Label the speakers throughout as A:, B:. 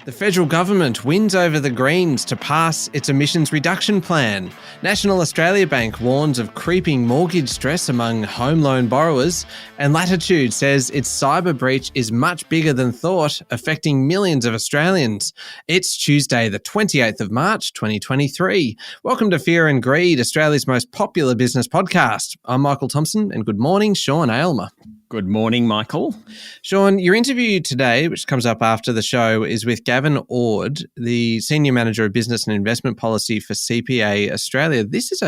A: The federal government wins over the Greens to pass its emissions reduction plan. National Australia Bank warns of creeping mortgage stress among home loan borrowers. And Latitude says its cyber breach is much bigger than thought, affecting millions of Australians. It's Tuesday, the 28th of March, 2023. Welcome to Fear and Greed, Australia's most popular business podcast. I'm Michael Thompson, and good morning, Sean Aylmer.
B: Good morning, Michael.
A: Sean, your interview today, which comes up after the show, is with Gavin Ord, the Senior Manager of Business and Investment Policy for CPA Australia. This is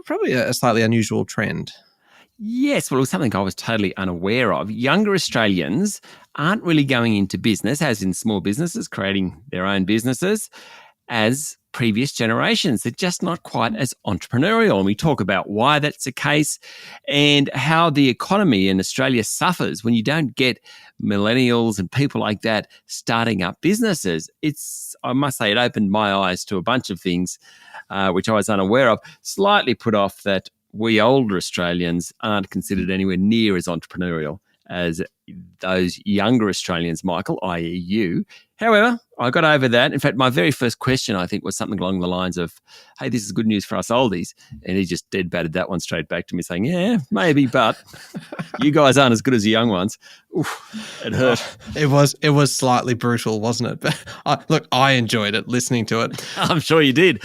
A: probably a slightly unusual trend.
B: Yes, well, it was something I was totally unaware of. Younger Australians aren't really going into business, as in small businesses, creating their own businesses, as previous generations. They're just not quite as entrepreneurial. And we talk about why that's the case and how the economy in Australia suffers when you don't get millennials and people like that starting up businesses. I must say, it opened my eyes to a bunch of things which I was unaware of. Slightly put off that we older Australians aren't considered anywhere near as entrepreneurial as those younger Australians, Michael, i.e. you. However, I got over that. In fact, my very first question, I think, was something along the lines of, hey, this is good news for us oldies. And he just dead batted that one straight back to me saying, yeah, maybe, but you guys aren't as good as the young ones. Oof, it hurt.
A: It was slightly brutal, wasn't it? But I enjoyed it, listening to it.
B: I'm sure you did.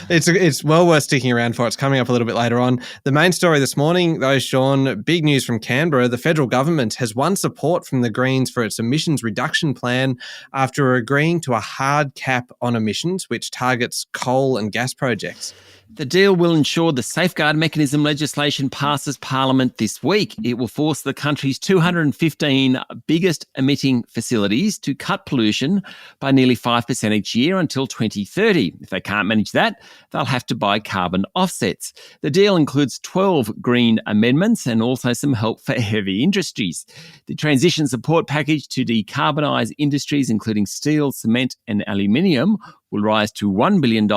A: It's well worth sticking around for. It's coming up a little bit later on. The main story this morning, though, Sean, big news from Canberra. The federal government has won support from the Greens for its emissions reduction plan after agreeing to a hard cap on emissions, which targets coal and gas projects.
B: The deal will ensure the safeguard mechanism legislation passes Parliament this week. It will force the country's 215 biggest emitting facilities to cut pollution by nearly 5% each year until 2030. If they can't manage that, they'll have to buy carbon offsets. The deal includes 12 green amendments and also some help for heavy industries. The transition support package to decarbonise industries, including steel, cement and aluminium, will rise to $1 billion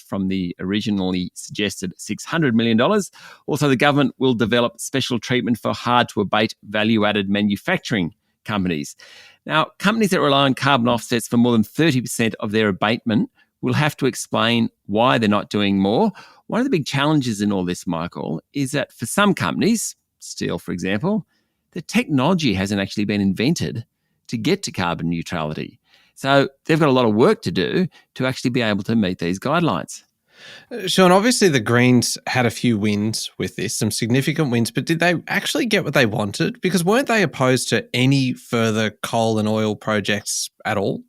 B: from the originally suggested $600 million. Also, the government will develop special treatment for hard-to-abate value-added manufacturing companies. Now, companies that rely on carbon offsets for more than 30% of their abatement will have to explain why they're not doing more. One of the big challenges in all this, Michael, is that for some companies, steel, for example, the technology hasn't actually been invented to get to carbon neutrality. So they've got a lot of work to do to actually be able to meet these guidelines.
A: Sean, obviously the Greens had a few wins with this, some significant wins, but did they actually get what they wanted? Because weren't they opposed to any further coal and oil projects at all?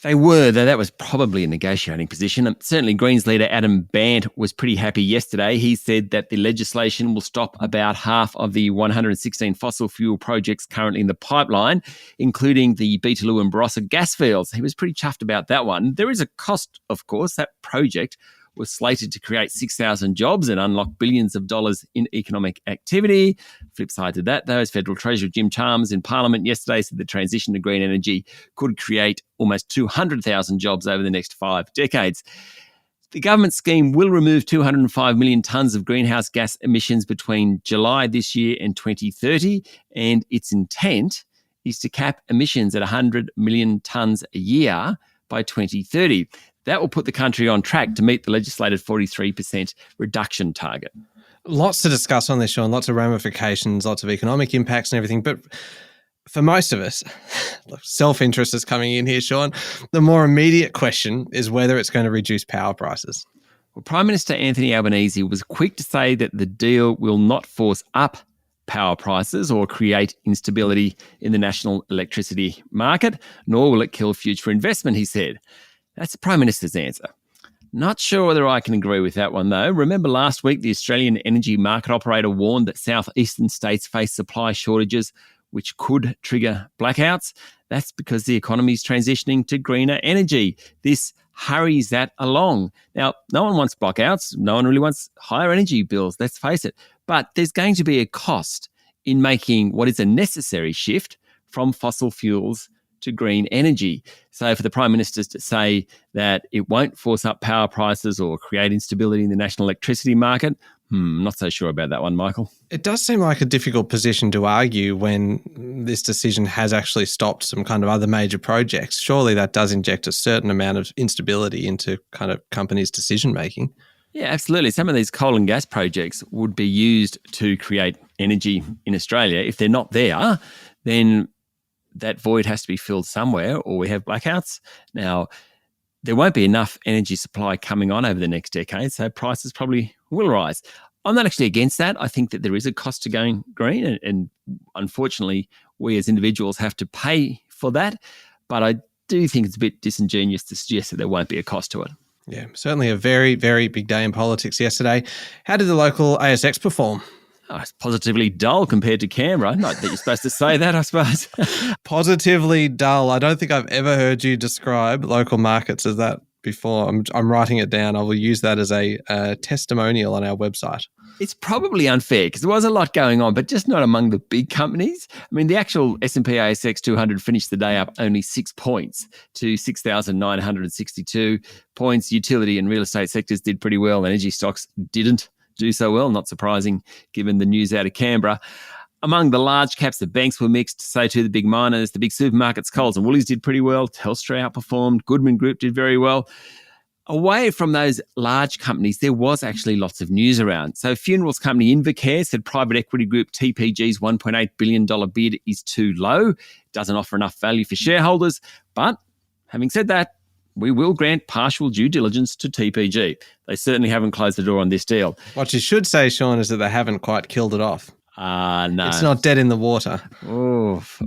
B: They were, though that was probably a negotiating position. Certainly Greens leader Adam Bandt was pretty happy yesterday. He said that the legislation will stop about half of the 116 fossil fuel projects currently in the pipeline, including the Beetaloo and Barossa gas fields. He was pretty chuffed about that one. There is a cost, of course. That project was slated to create 6,000 jobs and unlock billions of dollars in economic activity. Flip side to that, though, as Federal Treasurer Jim Chalmers in Parliament yesterday said the transition to green energy could create almost 200,000 jobs over the next 5 decades. The government scheme will remove 205 million tonnes of greenhouse gas emissions between July this year and 2030, and its intent is to cap emissions at 100 million tonnes a year by 2030. That will put the country on track to meet the legislated 43% reduction target.
A: Lots to discuss on this, Sean, lots of ramifications, lots of economic impacts and everything. But for most of us, self-interest is coming in here, Sean. The more immediate question is whether it's going to reduce power prices.
B: Well, Prime Minister Anthony Albanese was quick to say that the deal will not force up power prices or create instability in the national electricity market, nor will it kill future investment, he said. That's the Prime Minister's answer. Not sure whether I can agree with that one, though. Remember last week, the Australian energy market operator warned that southeastern states face supply shortages which could trigger blackouts. That's because the economy is transitioning to greener energy. This hurries that along. Now, no one wants blackouts. No one really wants higher energy bills, let's face it. But there's going to be a cost in making what is a necessary shift from fossil fuels to green energy. So for the Prime Minister to say that it won't force up power prices or create instability in the national electricity market, Not so sure about that one, Michael.
A: It does seem like a difficult position to argue when this decision has actually stopped some kind of other major projects. Surely that does inject a certain amount of instability into kind of companies' decision-making.
B: Yeah, absolutely. Some of these coal and gas projects would be used to create energy in Australia. If they're not there, then that void has to be filled somewhere, or we have blackouts. Now, there won't be enough energy supply coming on over the next decade, so prices probably will rise. I'm not actually against that. I think that there is a cost to going green, and unfortunately, we as individuals have to pay for that. But I do think it's a bit disingenuous to suggest that there won't be a cost to it.
A: Yeah, certainly a very, very big day in politics yesterday. How did the local ASX perform?
B: Oh, it's positively dull compared to Canberra. Not that you're supposed to say that, I suppose.
A: Positively dull. I don't think I've ever heard you describe local markets as that before. I'm writing it down. I will use that as a testimonial on our website.
B: It's probably unfair because there was a lot going on, but just not among the big companies. I mean, the actual S&P ASX 200 finished the day up only 6 points to 6,962 points. Utility and real estate sectors did pretty well. Energy stocks didn't do so well, not surprising given the news out of Canberra. Among the large caps, the banks were mixed, so too the big miners, the big supermarkets, Coles and Woolies did pretty well. Telstra outperformed. Goodman Group did very well. Away from those large companies, there was actually lots of news around. So funerals company Invacare said private equity group TPG's $1.8 billion bid is too low. It doesn't offer enough value for shareholders. But having said that, we will grant partial due diligence to TPG. They certainly haven't closed the door on this deal.
A: What you should say, Sean, is that they haven't quite killed it off.
B: No.
A: It's not dead in the water.
B: Oof.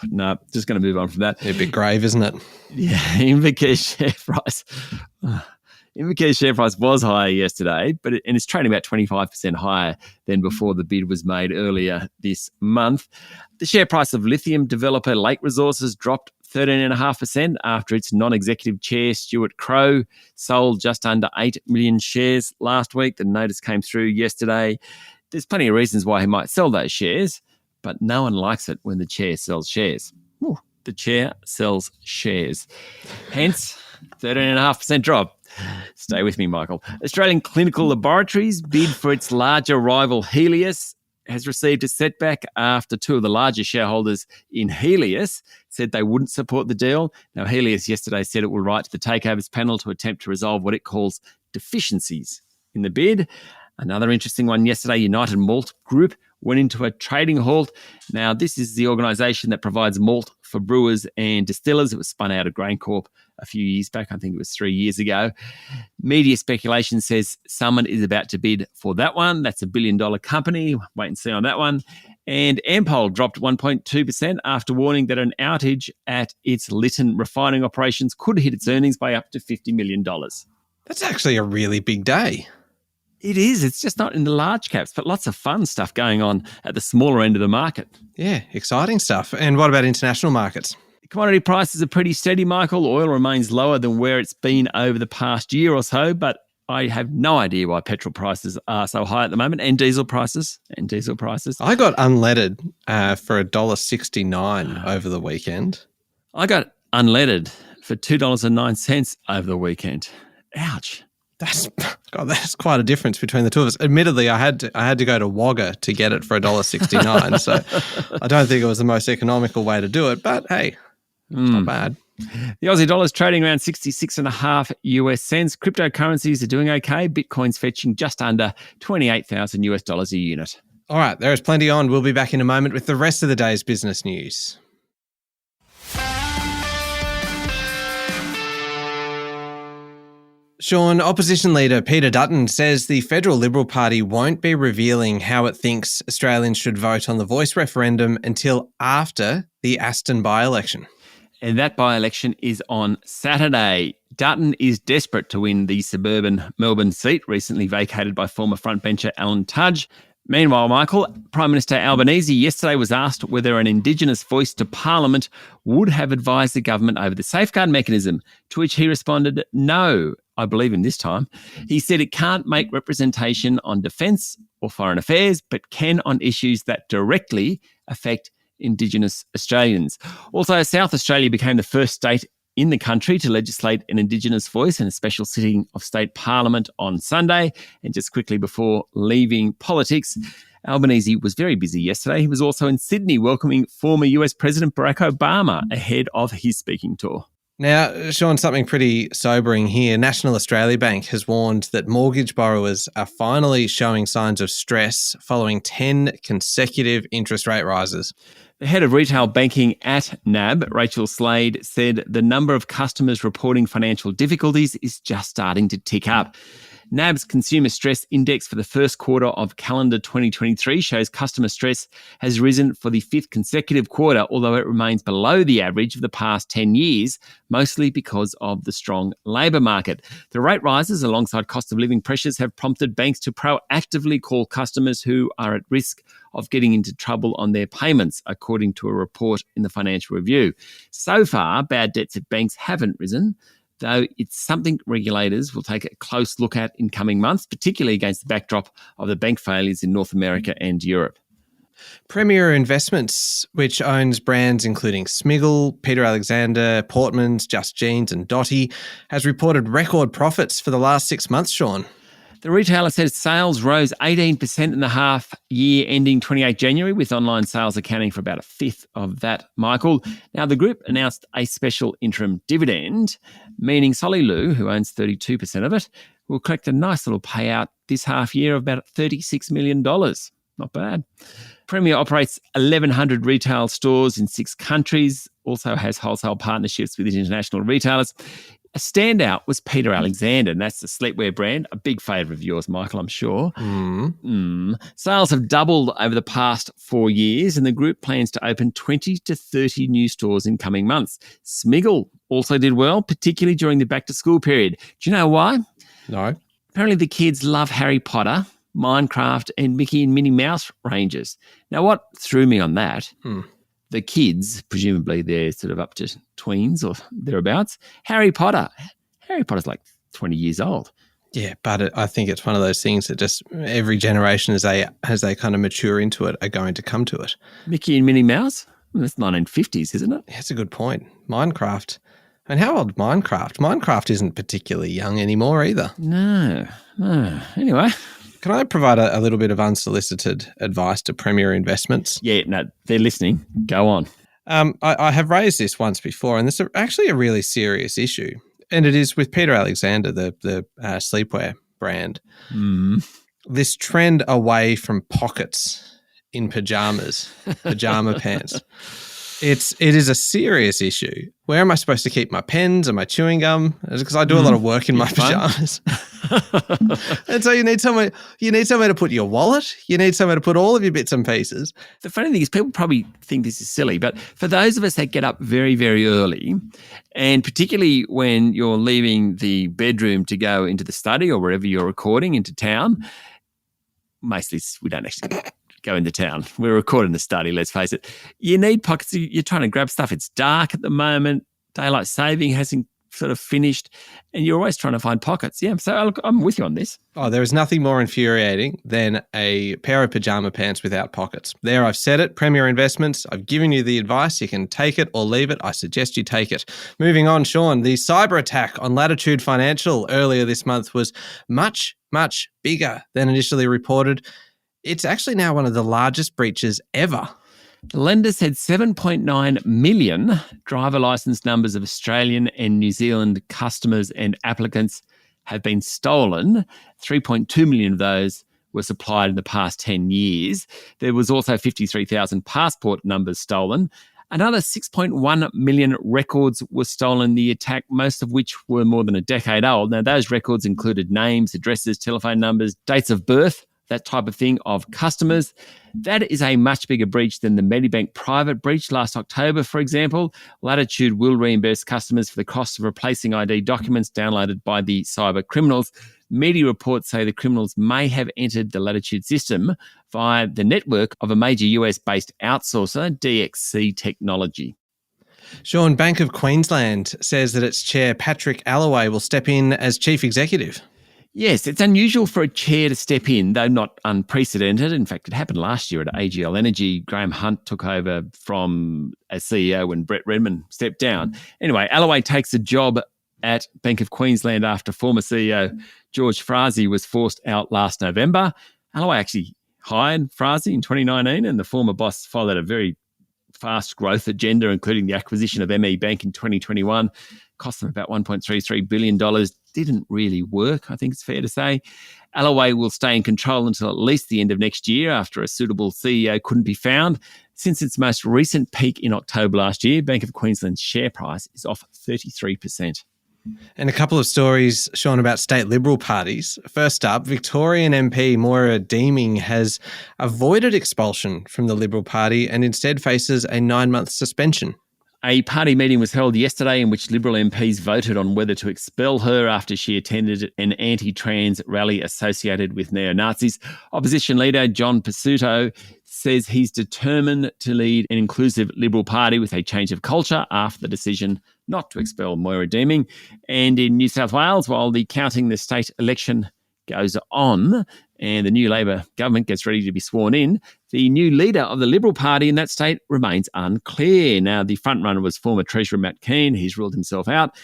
B: No, just going to move on from that.
A: A bit grave, isn't it?
B: Yeah, Invacare's share price. Invacare's share price was higher yesterday, and it's trading about 25% higher than before the bid was made earlier this month. The share price of lithium developer Lake Resources dropped 13.5% after its non-executive chair, Stuart Crow, sold just under 8 million shares last week. The notice came through yesterday. There's plenty of reasons why he might sell those shares, but no one likes it when the chair sells shares. Ooh, the chair sells shares. Hence, 13.5% drop. Stay with me, Michael. Australian Clinical Laboratories bid for its larger rival Healius has received a setback after two of the larger shareholders in Healius said they wouldn't support the deal. Now, Healius yesterday said it will write to the takeovers panel to attempt to resolve what it calls deficiencies in the bid. Another interesting one yesterday, United Malt Group went into a trading halt. Now, this is the organisation that provides malt for brewers and distillers. It was spun out of GrainCorp a few years back. I think it was 3 years ago. Media speculation says someone is about to bid for that one. That's $1 billion company. Wait and see on that one. And Ampol dropped 1.2% after warning that an outage at its Lytton refining operations could hit its earnings by up to $50 million.
A: That's actually a really big day.
B: It is. It's just not in the large caps, but lots of fun stuff going on at the smaller end of the market.
A: Yeah, exciting stuff. And what about international markets?
B: Commodity prices are pretty steady, Michael. Oil remains lower than where it's been over the past year or so, but I have no idea why petrol prices are so high at the moment, and diesel prices.
A: I got unleaded for $1.69 over the weekend.
B: I got unleaded for $2.09 over the weekend. Ouch.
A: That's quite a difference between the two of us. Admittedly, I had to go to Wagga to get it for $1.69, so I don't think it was the most economical way to do it. But hey, it's not bad.
B: The Aussie dollar is trading around 66.5 US cents. Cryptocurrencies are doing okay. Bitcoin's fetching just under $28,000 a unit.
A: All right, there is plenty on. We'll be back in a moment with the rest of the day's business news. Sean, opposition leader Peter Dutton says the Federal Liberal Party won't be revealing how it thinks Australians should vote on the Voice referendum until after the Aston by-election.
B: And that by-election is on Saturday. Dutton is desperate to win the suburban Melbourne seat, recently vacated by former frontbencher Alan Tudge. Meanwhile, Michael, Prime Minister Albanese yesterday was asked whether an Indigenous voice to Parliament would have advised the government over the safeguard mechanism, to which he responded, no. I believe him this time. He said it can't make representation on defence or foreign affairs, but can on issues that directly affect Indigenous Australians. Also, South Australia became the first state in the country to legislate an Indigenous voice in a special sitting of state parliament on Sunday. And just quickly before leaving politics, Albanese was very busy yesterday. He was also in Sydney welcoming former US President Barack Obama ahead of his speaking tour.
A: Now, Sean, something pretty sobering here. National Australia Bank has warned that mortgage borrowers are finally showing signs of stress following 10 consecutive interest rate rises.
B: The head of retail banking at NAB, Rachel Slade, said the number of customers reporting financial difficulties is just starting to tick up. NAB's Consumer Stress Index for the first quarter of calendar 2023 shows customer stress has risen for the fifth consecutive quarter, although it remains below the average of the past 10 years, mostly because of the strong labour market. The rate rises alongside cost of living pressures have prompted banks to proactively call customers who are at risk of getting into trouble on their payments, according to a report in the Financial Review. So far, bad debts at banks haven't risen, though it's something regulators will take a close look at in coming months, particularly against the backdrop of the bank failures in North America and Europe.
A: Premier Investments, which owns brands including Smiggle, Peter Alexander, Portman's, Just Jeans and Dotti, has reported record profits for the last 6 months, Sean.
B: The retailer says sales rose 18% in the half year ending 28 January, with online sales accounting for about a fifth of that, Michael. Now, the group announced a special interim dividend, meaning Solly Lou, who owns 32% of it, will collect a nice little payout this half year of about $36 million. Not bad. Premier operates 1,100 retail stores in 6 countries, also has wholesale partnerships with international retailers. A standout was Peter Alexander, and that's the sleepwear brand, a big favourite of yours, Michael, I'm sure. Sales have doubled over the past 4 years, and the group plans to open 20 to 30 new stores in coming months. Smiggle also did well, particularly during the back-to-school period. Do you know why?
A: No.
B: Apparently the kids love Harry Potter, Minecraft, and Mickey and Minnie Mouse ranges. Now, what threw me on that... The kids, presumably they're sort of up to tweens or thereabouts. Harry Potter's like 20 years old.
A: Yeah, but I think it's one of those things that just every generation as they kind of mature into it are going to come to it.
B: Mickey and Minnie Mouse? That's 1950s, isn't it?
A: Yeah, that's a good point. Minecraft. And how old Minecraft? Minecraft isn't particularly young anymore either.
B: No. Anyway.
A: Can I provide a little bit of unsolicited advice to Premier Investments?
B: Yeah, no, they're listening. Go on.
A: I have raised this once before, and this is actually a really serious issue. And it is with Peter Alexander, the sleepwear brand. This trend away from pockets in pajamas, pajama pants. It is a serious issue. Where am I supposed to keep my pens and my chewing gum? Because I do a lot of work in my pajamas. And so you need somewhere to put your wallet. You need somewhere to put all of your bits and pieces.
B: The funny thing is people probably think this is silly, but for those of us that get up very, very early, and particularly when you're leaving the bedroom to go into the study or wherever you're recording into town, mostly we don't actually go into town. We're recording the study, let's face it. You need pockets. You're trying to grab stuff. It's dark at the moment. Daylight saving hasn't sort of finished, and you're always trying to find pockets. Yeah, so look, I'm with you on this.
A: Oh, there is nothing more infuriating than a pair of pajama pants without pockets. There, I've said it. Premier Investments, I've given you the advice. You can take it or leave it. I suggest you take it. Moving on, Sean, the cyber attack on Latitude Financial earlier this month was much, much bigger than initially reported. It's actually now one of the largest breaches ever.
B: The lenders had 7.9 million driver licence numbers of Australian and New Zealand customers and applicants have been stolen. 3.2 million of those were supplied in the past 10 years. There was also 53,000 passport numbers stolen. Another 6.1 million records were stolen in the attack, most of which were more than a decade old. Now, those records included names, addresses, telephone numbers, dates of birth, that type of thing of customers. That is a much bigger breach than the Medibank private breach last October, for example. Latitude will reimburse customers for the cost of replacing ID documents downloaded by the cyber criminals. Media reports say the criminals may have entered the Latitude system via the network of a major US-based outsourcer, DXC Technology.
A: Sean, Bank of Queensland says that its chair, Patrick Allaway, will step in as chief executive.
B: Yes, it's unusual for a chair to step in, though not unprecedented. In fact, it happened last year at AGL Energy. Graham Hunt took over from as CEO when Brett Redmond stepped down. Anyway, Alloway takes a job at Bank of Queensland after former CEO George Frazee was forced out last November. Alloway actually hired Frazee in 2019, and the former boss followed a very fast growth agenda, including the acquisition of ME Bank in 2021. Cost them about $1.33 billion. Didn't really work, I think it's fair to say. Alloway will stay in control until at least the end of next year after a suitable CEO couldn't be found. Since its most recent peak in October last year, Bank of Queensland's share price is off 33%.
A: And a couple of stories, Sean, about state Liberal parties. First up, Victorian MP Moira Deeming has avoided expulsion from the Liberal Party and instead faces a 9-month suspension.
B: A party meeting was held yesterday in which Liberal MPs voted on whether to expel her after she attended an anti-trans rally associated with neo-Nazis. Opposition leader John Pesutto says he's determined to lead an inclusive Liberal Party with a change of culture after the decision not to expel Moira Deeming. And in New South Wales, while the counting the state election goes on and the new Labor government gets ready to be sworn in, the new leader of the Liberal Party in that state remains unclear. Now, the frontrunner was former Treasurer Matt Keane. He's ruled himself out.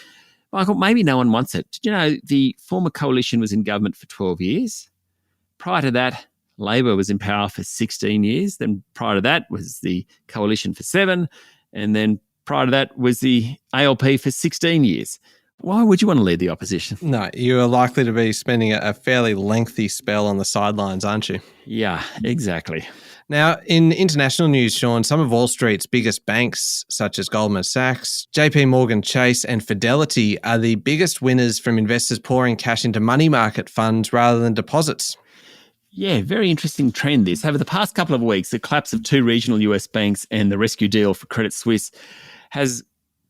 B: Michael, maybe no one wants it. Did you know the former coalition was in government for 12 years? Prior to that, Labor was in power for 16 years. Then prior to that was the coalition for 7. And then prior to that was the ALP for 16 years. Why would you want to lead the opposition?
A: No, you are likely to be spending a fairly lengthy spell on the sidelines, aren't you?
B: Yeah, exactly.
A: Now, in international news, Sean, some of Wall Street's biggest banks, such as Goldman Sachs, JP Morgan Chase and Fidelity, are the biggest winners from investors pouring cash into money market funds rather than deposits.
B: Yeah, very interesting trend this. Over the past couple of weeks, the collapse of 2 regional US banks and the rescue deal for Credit Suisse has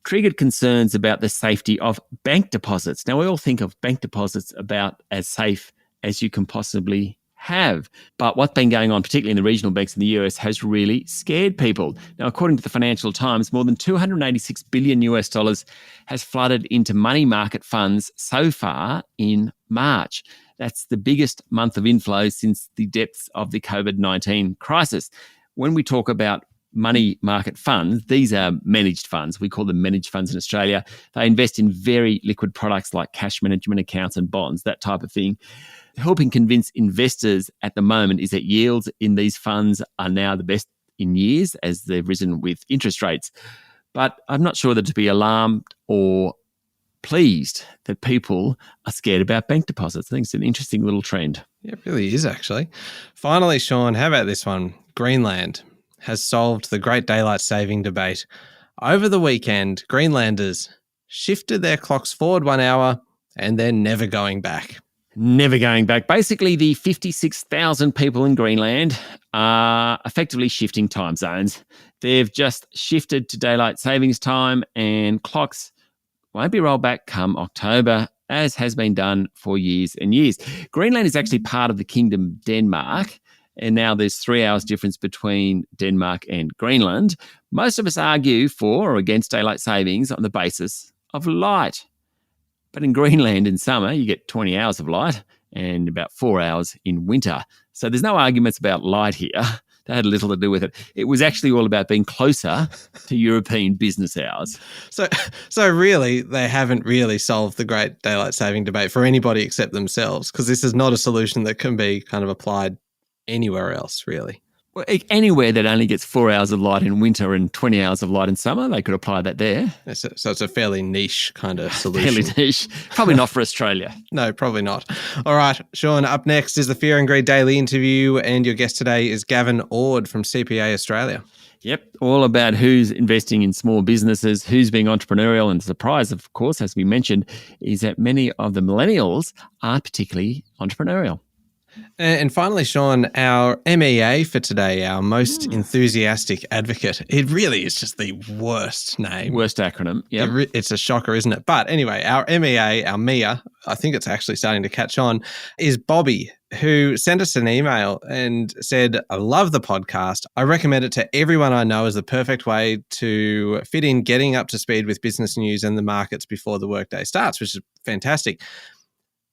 B: triggered concerns about the safety of bank deposits. Now, we all think of bank deposits about as safe as you can possibly have. But what's been going on, particularly in the regional banks in the US, has really scared people. Now, according to the Financial Times, more than $286 billion has flooded into money market funds so far in March. That's the biggest month of inflows since the depths of the COVID-19 crisis. When we talk about money market funds, these are managed funds. We call them managed funds in Australia. They invest in very liquid products like cash management accounts and bonds, that type of thing. Helping convince investors at the moment is that yields in these funds are now the best in years as they've risen with interest rates. But I'm not sure that to be alarmed or pleased that people are scared about bank deposits. I think it's an interesting little trend.
A: Yeah, it really is, actually. Finally, Sean, how about this one? Greenland has solved the Great Daylight Saving debate. Over the weekend, Greenlanders shifted their clocks forward 1 hour and they're never going back.
B: Never going back. Basically, the 56,000 people in Greenland are effectively shifting time zones. They've just shifted to daylight savings time and clocks won't be rolled back come October, as has been done for years and years. Greenland is actually part of the Kingdom Denmark, and now there's 3 hours difference between Denmark and Greenland. Most of us argue for or against daylight savings on the basis of light. But in Greenland in summer, you get 20 hours of light and about 4 hours in winter. So there's no arguments about light here. That had little to do with it. It was actually all about being closer to European business hours.
A: So really, they haven't really solved the Great Daylight Saving debate for anybody except themselves, because this is not a solution that can be kind of applied anywhere else, really.
B: Well, anywhere that only gets 4 hours of light in winter and 20 hours of light in summer, they could apply that there.
A: So it's a fairly niche kind of solution.
B: Fairly niche. Probably not for Australia.
A: No, probably not. All right, Sean, up next is the Fear and Greed Daily interview, and your guest today is Gavin Ord from CPA Australia.
B: Yep, all about who's investing in small businesses, who's being entrepreneurial. And the surprise, of course, as we mentioned, is that many of the millennials aren't particularly entrepreneurial.
A: And finally, Sean, our MEA for today, our most enthusiastic advocate. It really is just the worst name.
B: Worst acronym, yeah.
A: It's a shocker, isn't it? But anyway, our MEA, our MIA, I think it's actually starting to catch on, is Bobby, who sent us an email and said, I love the podcast. I recommend it to everyone I know as the perfect way to fit in getting up to speed with business news and the markets before the workday starts, which is fantastic.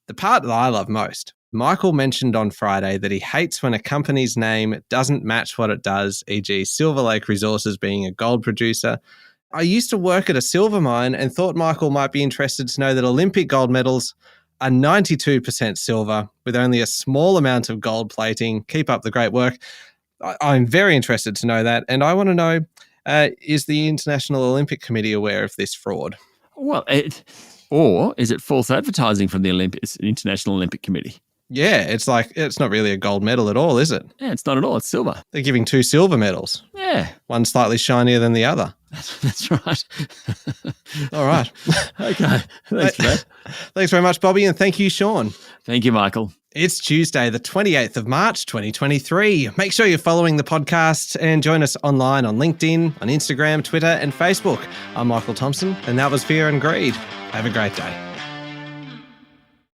A: The part that I love most, Michael mentioned on Friday that he hates when a company's name doesn't match what it does, e.g. Silver Lake Resources being a gold producer. I used to work at a silver mine and thought Michael might be interested to know that Olympic gold medals are 92% silver with only a small amount of gold plating. Keep up the great work. I'm very interested to know that. And I want to know, is the International Olympic Committee aware of this fraud?
B: Well, or is it false advertising from the International Olympic Committee?
A: Yeah, it's not really a gold medal at all, is it?
B: Yeah, it's not at all. It's silver.
A: They're giving 2 silver medals.
B: Yeah.
A: One slightly shinier than the other.
B: That's right.
A: All right.
B: Okay. Thanks for that.
A: Thanks very much, Bobby, and thank you, Sean.
B: Thank you, Michael.
A: It's Tuesday, the 28th of March, 2023. Make sure you're following the podcast and join us online on LinkedIn, on Instagram, Twitter, and Facebook. I'm Michael Thompson, and that was Fear and Greed. Have a great day.